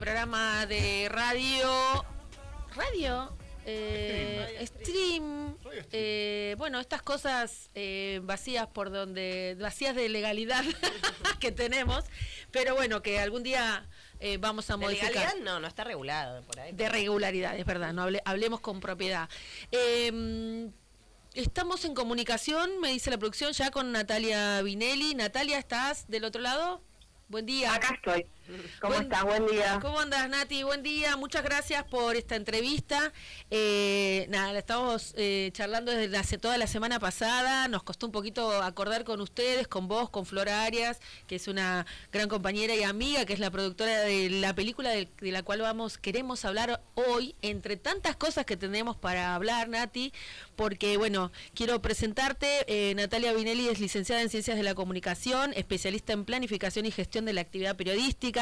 Programa de stream, bueno, estas cosas vacías vacías de legalidad que tenemos, pero bueno, que algún día vamos a modificar. De legalidad no está regulado por ahí. De regularidad, es verdad, no hablemos con propiedad. Estamos en comunicación, me dice la producción, ya con Natalia Vinelli. Natalia, ¿estás del otro lado? Buen día. Acá estoy. ¿Cómo estás? Buen día. ¿Cómo andas, Nati? Buen día. Muchas gracias por esta entrevista. La estamos charlando desde hace toda la semana pasada. Nos costó un poquito acordar con ustedes, con vos, con Flora Arias, que es una gran compañera y amiga, que es la productora de la película de la cual queremos hablar hoy, entre tantas cosas que tenemos para hablar, Nati, porque, bueno, quiero presentarte. Natalia Vinelli es licenciada en Ciencias de la Comunicación, especialista en Planificación y Gestión de la Actividad Periodística,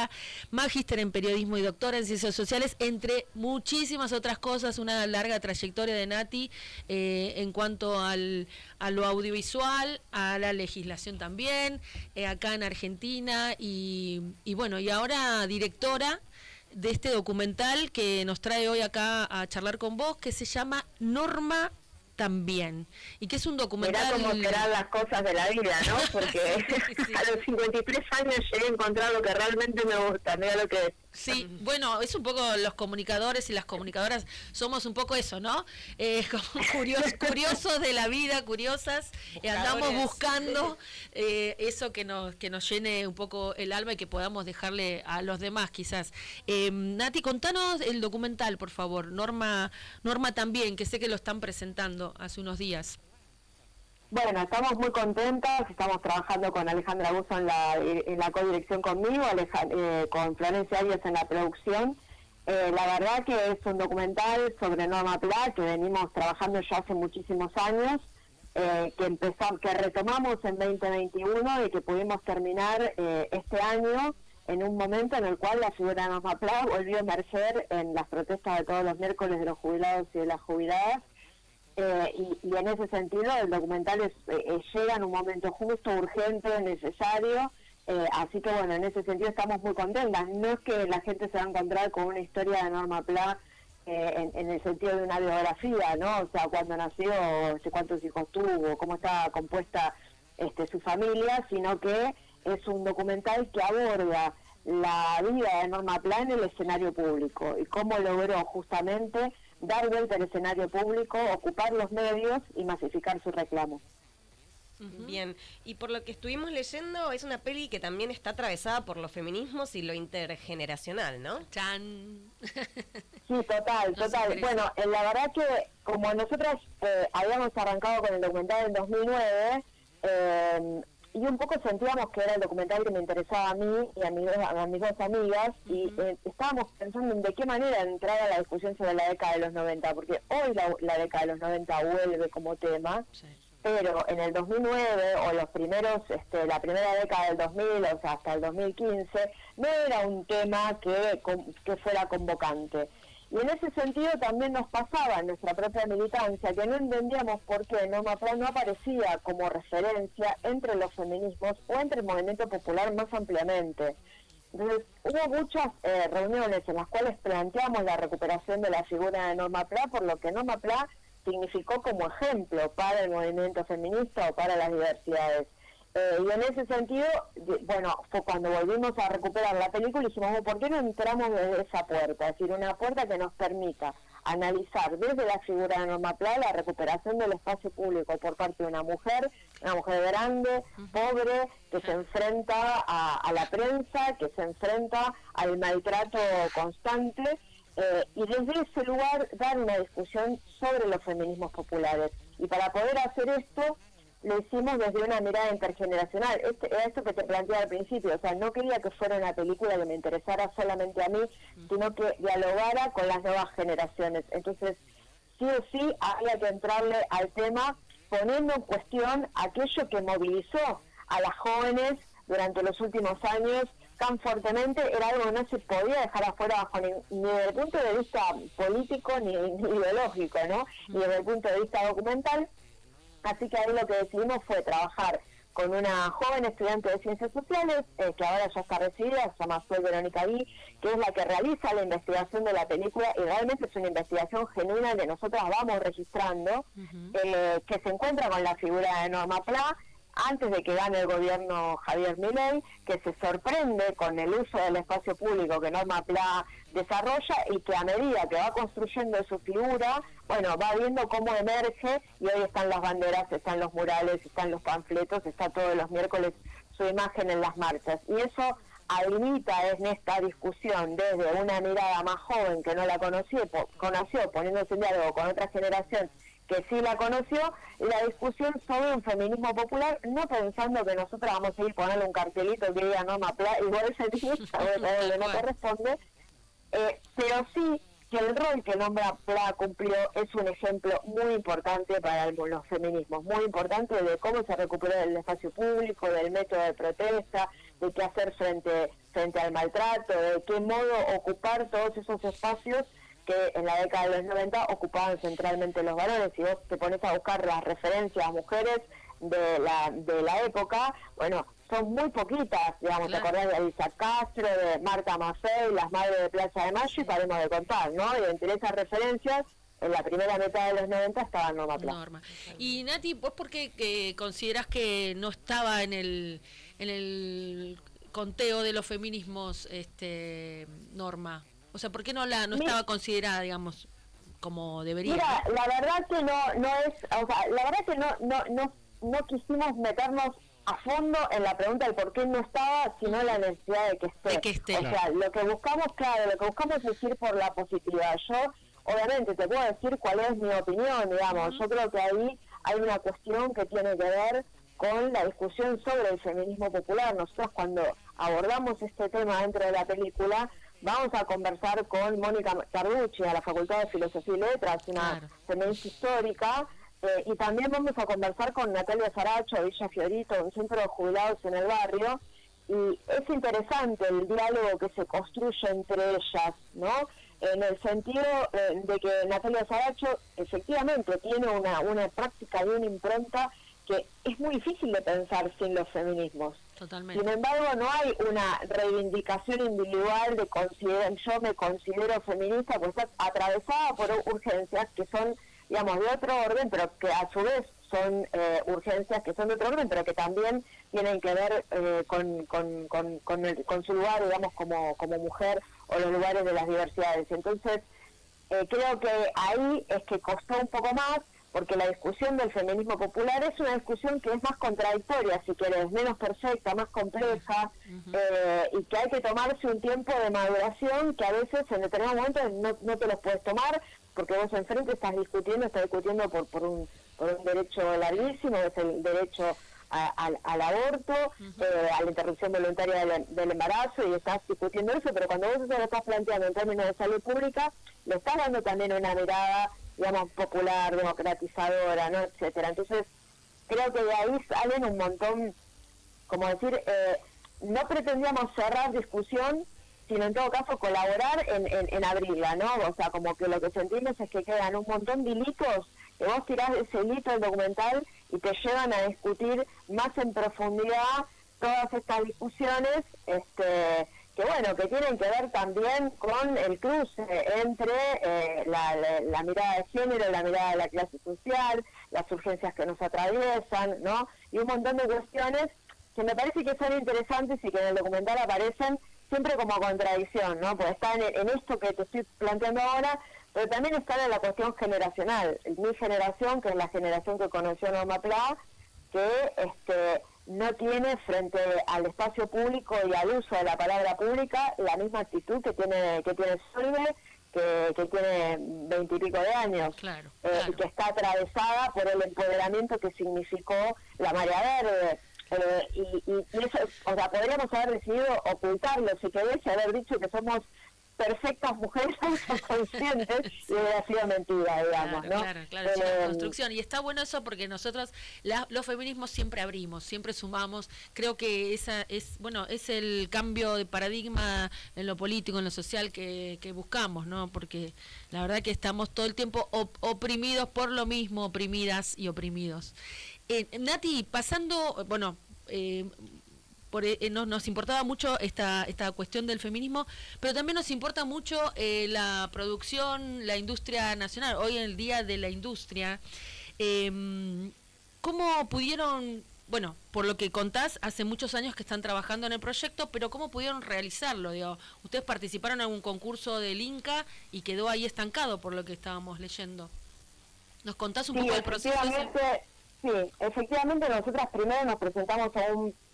magíster en Periodismo y doctora en Ciencias Sociales, entre muchísimas otras cosas. Una larga trayectoria de Nati en cuanto a lo audiovisual, a la legislación también, acá en Argentina, y bueno, y ahora directora de este documental que nos trae hoy acá a charlar con vos, que se llama Norma También, y que es un documental... Mirá cómo serán las cosas de la vida, ¿no? Porque sí. A los 53 años llegué a encontrar lo que realmente me gusta, mirá lo que es. Sí, bueno, es un poco los comunicadores y las comunicadoras, somos un poco eso, ¿no? Como curiosos de la vida, curiosas, andamos buscando eso que nos llene un poco el alma y que podamos dejarle a los demás, quizás. Nati, contanos el documental, por favor. Norma También, que sé que lo están presentando hace unos días. Bueno, estamos muy contentas, estamos trabajando con Alejandra Buzo en la codirección conmigo, con Florencia Arias en la producción. La verdad que es un documental sobre Norma Pla, que venimos trabajando ya hace muchísimos años, que retomamos en 2021 y que pudimos terminar este año en un momento en el cual la figura de Norma Pla volvió a emerger en las protestas de todos los miércoles de los jubilados y de las jubiladas. Y en ese sentido el documental llega en un momento justo, urgente, necesario, así que bueno, en ese sentido estamos muy contentas. No es que la gente se va a encontrar con una historia de Norma Pla en el sentido de una biografía, ¿no? O sea, cuando nació, cuántos hijos tuvo, cómo estaba compuesta su familia, sino que es un documental que aborda la vida de Norma Pla en el escenario público y cómo logró justamente dar vuelta al escenario público, ocupar los medios y masificar su reclamo. Bien, y por lo que estuvimos leyendo, es una peli que también está atravesada por los feminismos y lo intergeneracional, ¿no? ¡Chan! Sí, total. Bueno, la verdad que como nosotras habíamos arrancado con el documental en 2009, y un poco sentíamos que era el documental que me interesaba a mí y a mis dos amigas, y estábamos pensando en de qué manera entrar a la discusión sobre la década de los 90, porque hoy la década de los 90 vuelve como tema, sí. Pero en el 2009 o los primeros, la primera década del 2000, o sea, hasta el 2015, no era un tema que fuera convocante. Y en ese sentido también nos pasaba en nuestra propia militancia que no entendíamos por qué Norma Pla no aparecía como referencia entre los feminismos o entre el movimiento popular más ampliamente. Entonces hubo muchas reuniones en las cuales planteamos la recuperación de la figura de Norma Pla, por lo que Norma Pla significó como ejemplo para el movimiento feminista o para las diversidades. Y en ese sentido, bueno, fue cuando volvimos a recuperar la película y dijimos, ¿por qué no entramos desde esa puerta? Es decir, una puerta que nos permita analizar desde la figura de Norma Pla la recuperación del espacio público por parte de una mujer grande, pobre, que se enfrenta a la prensa, que se enfrenta al maltrato constante, y desde ese lugar dar una discusión sobre los feminismos populares. Y para poder hacer esto, lo hicimos desde una mirada intergeneracional. Era esto que te planteaba al principio, o sea, no quería que fuera una película que me interesara solamente a mí, sino que dialogara con las nuevas generaciones. Entonces, sí o sí, había que entrarle al tema poniendo en cuestión aquello que movilizó a las jóvenes durante los últimos años tan fuertemente. Era algo que no se podía dejar afuera bajo ni desde el punto de vista político ni ideológico, ¿no? Ni desde el punto de vista documental. Así que ahí lo que decidimos fue trabajar con una joven estudiante de Ciencias Sociales, que ahora ya está recibida, se llama Sol Verónica Gui, que es la que realiza la investigación de la película, y realmente es una investigación genuina que nosotras vamos registrando, que se encuentra con la figura de Norma Pla, antes de que gane el gobierno Javier Milei, que se sorprende con el uso del espacio público que Norma Pla desarrolla y que a medida que va construyendo su figura, bueno, va viendo cómo emerge, y hoy están las banderas, están los murales, están los panfletos, está todos los miércoles su imagen en las marchas. Y eso habilita en esta discusión desde una mirada más joven que no la conoció poniéndose en diálogo con otra generación que sí la conoció, la discusión sobre un feminismo popular, no pensando que nosotros vamos a ir poniendo un cartelito que diga Norma Pla, igual ese día, no corresponde, pero sí que el rol que Norma Pla cumplió es un ejemplo muy importante para los feminismos, muy importante de cómo se recuperó el espacio público, del método de protesta, de qué hacer frente al maltrato, de qué modo ocupar todos esos espacios que en la década de los 90 ocupaban centralmente los varones. Si vos te pones a buscar las referencias a mujeres de la época, bueno, son muy poquitas, digamos, claro. Te acordás de Elisa Castro, de Marta Maffei, las madres de Plaza de Mayo, y paremos de contar, ¿no? Y entre esas referencias, en la primera mitad de los 90 estaba Norma Pla. Y Nati, ¿vos por qué considerás que no estaba en el conteo de los feminismos Norma? O sea, ¿por qué no estaba considerada, digamos, como debería? Mira, la verdad que no es, o sea, la verdad que no quisimos meternos a fondo en la pregunta del por qué no estaba, sino la necesidad de que esté. O sea, lo que buscamos es ir por la positividad. Yo, obviamente, te puedo decir cuál es mi opinión, digamos. Yo creo que ahí hay una cuestión que tiene que ver con la discusión sobre el feminismo popular. Nosotros cuando abordamos este tema dentro de la película, vamos a conversar con Mónica Carducci a la Facultad de Filosofía y Letras, una feminista histórica, y también vamos a conversar con Natalia Saracho de Villa Fiorito, un centro de jubilados en el barrio, y es interesante el diálogo que se construye entre ellas, ¿no? En el sentido de que Natalia Saracho efectivamente tiene una práctica y una impronta que es muy difícil de pensar sin los feminismos. Totalmente. Sin embargo, no hay una reivindicación individual de yo me considero feminista, pues está atravesada por urgencias que son, digamos, de otro orden, pero que a su vez son urgencias que son de otro orden, pero que también tienen que ver con su lugar, digamos, como mujer, o los lugares de las diversidades. Entonces, creo que ahí es que costó un poco más, porque la discusión del feminismo popular es una discusión que es más contradictoria, si querés, menos perfecta, más compleja, y que hay que tomarse un tiempo de maduración que a veces en determinados momentos no te los puedes tomar, porque vos enfrente estás discutiendo por un derecho larguísimo, es el derecho al aborto, a la interrupción voluntaria del embarazo, y estás discutiendo eso, pero cuando vos eso lo estás planteando en términos de salud pública, le estás dando también una mirada, digamos, popular, democratizadora, ¿no?, etcétera. Entonces, creo que de ahí salen un montón, como decir, no pretendíamos cerrar discusión, sino en todo caso colaborar en abrirla, ¿no? O sea, como que lo que sentimos es que quedan un montón de hilitos, que vos tirás ese hilito del documental y te llevan a discutir más en profundidad todas estas discusiones, que bueno, que tienen que ver también con el cruce entre la mirada de género, la mirada de la clase social, las urgencias que nos atraviesan, ¿no? Y un montón de cuestiones que me parece que son interesantes y que en el documental aparecen siempre como contradicción, ¿no? Porque están en esto que te estoy planteando ahora, pero también están en la cuestión generacional. Mi generación, que es la generación que conoció a Norma Pla, que no tiene frente al espacio público y al uso de la palabra pública la misma actitud que tiene Solve, que tiene 20 y pico de años, claro. Y que está atravesada por el empoderamiento que significó la marea verde. Y eso, o sea, podríamos haber decidido ocultarlo, si querés, y haber dicho que somos perfectas mujeres autoconscientes, y hubiera sido mentira, digamos, ¿no? Claro, es una construcción, y está bueno eso porque nosotros los feminismos siempre abrimos, siempre sumamos. Creo que esa es el cambio de paradigma en lo político, en lo social que buscamos, ¿no? Porque la verdad que estamos todo el tiempo oprimidos por lo mismo, oprimidas y oprimidos. Nati, pasando, nos importaba mucho esta cuestión del feminismo, pero también nos importa mucho la producción, la industria nacional. Hoy en el Día de la Industria, ¿cómo pudieron, bueno, por lo que contás, hace muchos años que están trabajando en el proyecto, pero cómo pudieron realizarlo? Digo, ustedes participaron en un concurso del Inca y quedó ahí estancado por lo que estábamos leyendo. ¿Nos contás un poco del proceso? Sí, efectivamente nosotras primero nos presentamos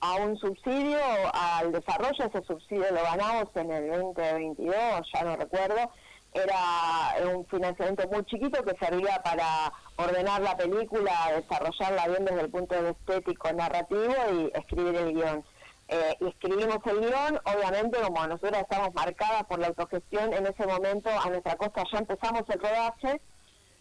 a un subsidio al desarrollo. Ese subsidio lo ganamos en el 2022, ya no recuerdo. Era un financiamiento muy chiquito que servía para ordenar la película, desarrollarla bien desde el punto de estético, narrativo y escribir el guión. Y escribimos el guión, obviamente como nosotras estamos marcadas por la autogestión, en ese momento a nuestra costa ya empezamos el rodaje.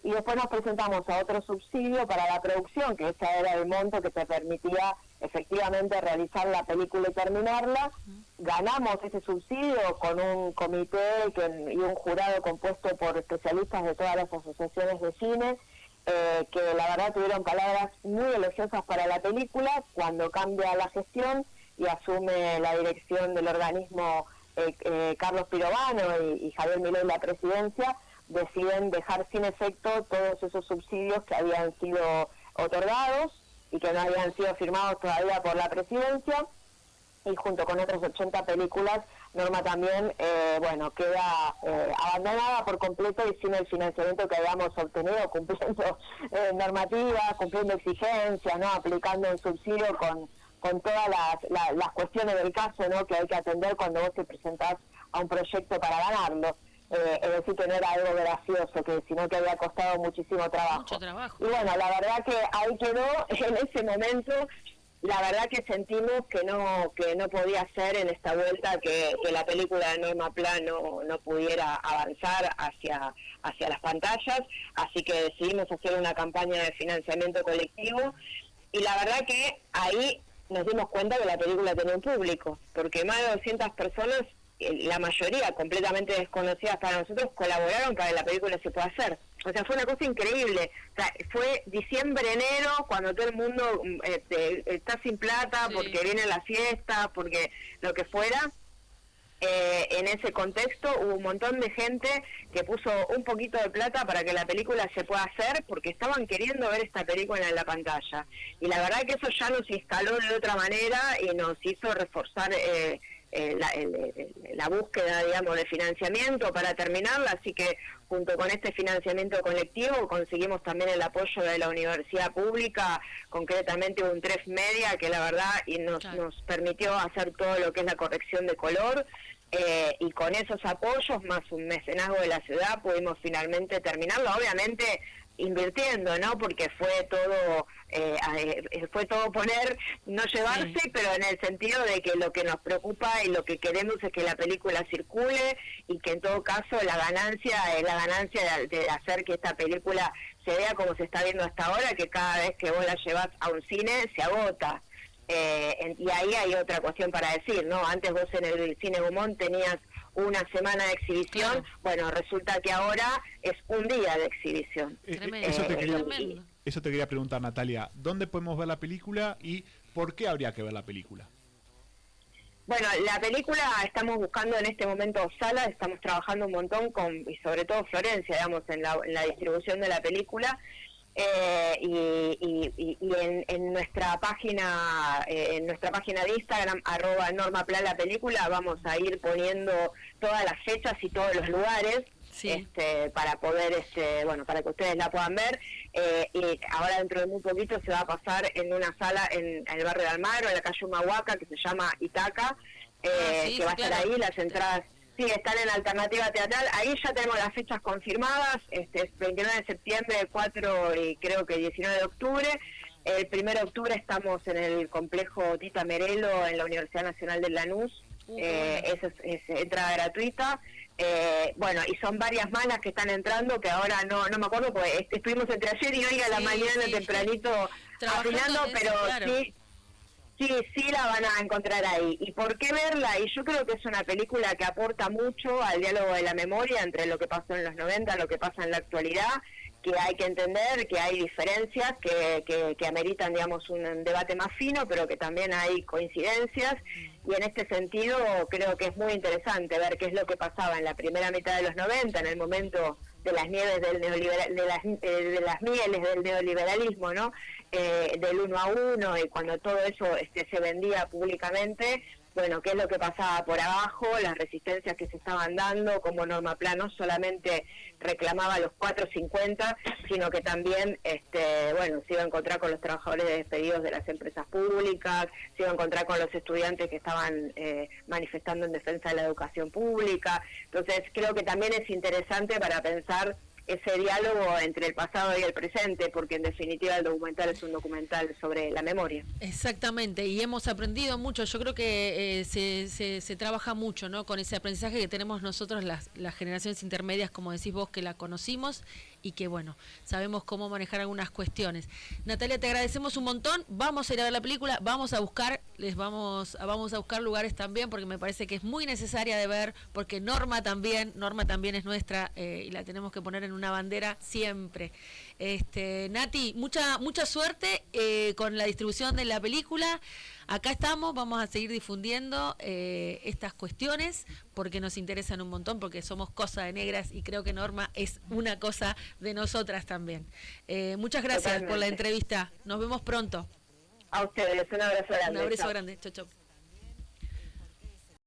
Y después nos presentamos a otro subsidio para la producción, que ese era el monto que te permitía efectivamente realizar la película y terminarla. Ganamos ese subsidio con un comité y un jurado compuesto por especialistas de todas las asociaciones de cine, que la verdad tuvieron palabras muy elogiosas para la película. Cuando cambia la gestión y asume la dirección del organismo Carlos Pirovano y Javier Milei la presidencia, deciden dejar sin efecto todos esos subsidios que habían sido otorgados y que no habían sido firmados todavía por la presidencia, y junto con otras 80 películas, Norma también queda abandonada por completo y sin el financiamiento que habíamos obtenido, cumpliendo normativas, cumpliendo exigencias, no aplicando un subsidio con todas las cuestiones del caso, ¿no?, que hay que atender cuando vos te presentás a un proyecto para ganarlo. Es decir, que no era algo gracioso, sino que había costado muchísimo trabajo. Mucho trabajo. Y bueno, la verdad que ahí quedó. En ese momento, la verdad que sentimos que no podía ser en esta vuelta que la película de Norma Pla no pudiera avanzar hacia las pantallas, así que decidimos hacer una campaña de financiamiento colectivo, y la verdad que ahí nos dimos cuenta que la película tenía un público, porque más de 200 personas, la mayoría completamente desconocidas para nosotros, colaboraron para que la película se pueda hacer. O sea, fue una cosa increíble. O sea, fue diciembre, enero, cuando todo el mundo está sin plata, sí, porque viene la fiesta, porque lo que fuera. En ese contexto hubo un montón de gente que puso un poquito de plata para que la película se pueda hacer, porque estaban queriendo ver esta película en la pantalla. Y la verdad que eso ya nos instaló de otra manera y nos hizo reforzar la búsqueda, digamos, de financiamiento para terminarla. Así que junto con este financiamiento colectivo conseguimos también el apoyo de la universidad pública, concretamente un TREF Media, que la verdad nos permitió hacer todo lo que es la corrección de color, y con esos apoyos más un mecenazgo de la ciudad pudimos finalmente terminarlo, obviamente invirtiendo, ¿no? Porque fue todo poner, no llevarse, sí, pero en el sentido de que lo que nos preocupa y lo que queremos es que la película circule, y que en todo caso la ganancia es la ganancia de hacer que esta película se vea como se está viendo hasta ahora, que cada vez que vos la llevas a un cine se agota. Y ahí hay otra cuestión para decir, ¿no? Antes vos en el Cine Gaumont tenías una semana de exhibición, claro. Bueno, resulta que ahora es un día de exhibición. Eso te quería preguntar, Natalia, ¿dónde podemos ver la película y por qué habría que ver la película? Bueno, la película estamos buscando en este momento salas, estamos trabajando un montón y sobre todo Florencia, digamos, en la distribución de la película. Y en nuestra página de Instagram @NormaPlaLaPelícula vamos a ir poniendo todas las fechas y todos los lugares, sí, para poder para que ustedes la puedan ver, y ahora dentro de muy poquito se va a pasar en una sala en el barrio de Almagro, en la calle Humahuaca, que se llama Itaca, sí, que va a estar ahí. Las entradas sí, están en Alternativa Teatral. Ahí ya tenemos las fechas confirmadas. Es 29 de septiembre, 4 y creo que 19 de octubre. El 1 de octubre estamos en el complejo Tita Merelo, en la Universidad Nacional de Lanús. Esa es entrada gratuita. Y son varias más las que están entrando, que ahora no me acuerdo, porque estuvimos entre ayer y hoy a la mañana tempranito afinando, pero claro. Sí, la van a encontrar ahí. ¿Y por qué verla? Y yo creo que es una película que aporta mucho al diálogo de la memoria entre lo que pasó en los 90, lo que pasa en la actualidad, hay que entender que hay diferencias que ameritan, digamos, un debate más fino, pero que también hay coincidencias, y en este sentido creo que es muy interesante ver qué es lo que pasaba en la primera mitad de los 90, en el momento de las nieves del neoliberal, de las mieles del neoliberalismo, ¿no? Del 1 a 1, y cuando todo eso se vendía públicamente. Bueno, qué es lo que pasaba por abajo, las resistencias que se estaban dando, como Norma Pla no solamente reclamaba los 4.50, sino que también, bueno, se iba a encontrar con los trabajadores despedidos de las empresas públicas, se iba a encontrar con los estudiantes que estaban manifestando en defensa de la educación pública. Entonces, creo que también es interesante para pensar ese diálogo entre el pasado y el presente, porque en definitiva el documental es un documental sobre la memoria. Exactamente, y hemos aprendido mucho. Yo creo que se trabaja mucho, ¿no?, con ese aprendizaje que tenemos nosotros, las generaciones intermedias, como decís vos, que la conocimos y que, bueno, sabemos cómo manejar algunas cuestiones. Natalia, te agradecemos un montón. Vamos a ir a ver la película, vamos a buscar lugares también, porque me parece que es muy necesaria de ver, porque Norma también es nuestra, y la tenemos que poner en una bandera siempre. Nati, mucha suerte con la distribución de la película. Acá estamos, vamos a seguir difundiendo estas cuestiones porque nos interesan un montón, porque somos cosa de negras y creo que Norma es una cosa de nosotras también. Muchas gracias. Totalmente. Por la entrevista. Nos vemos pronto. A ustedes, un abrazo grande. Un abrazo grande. Chau, chau.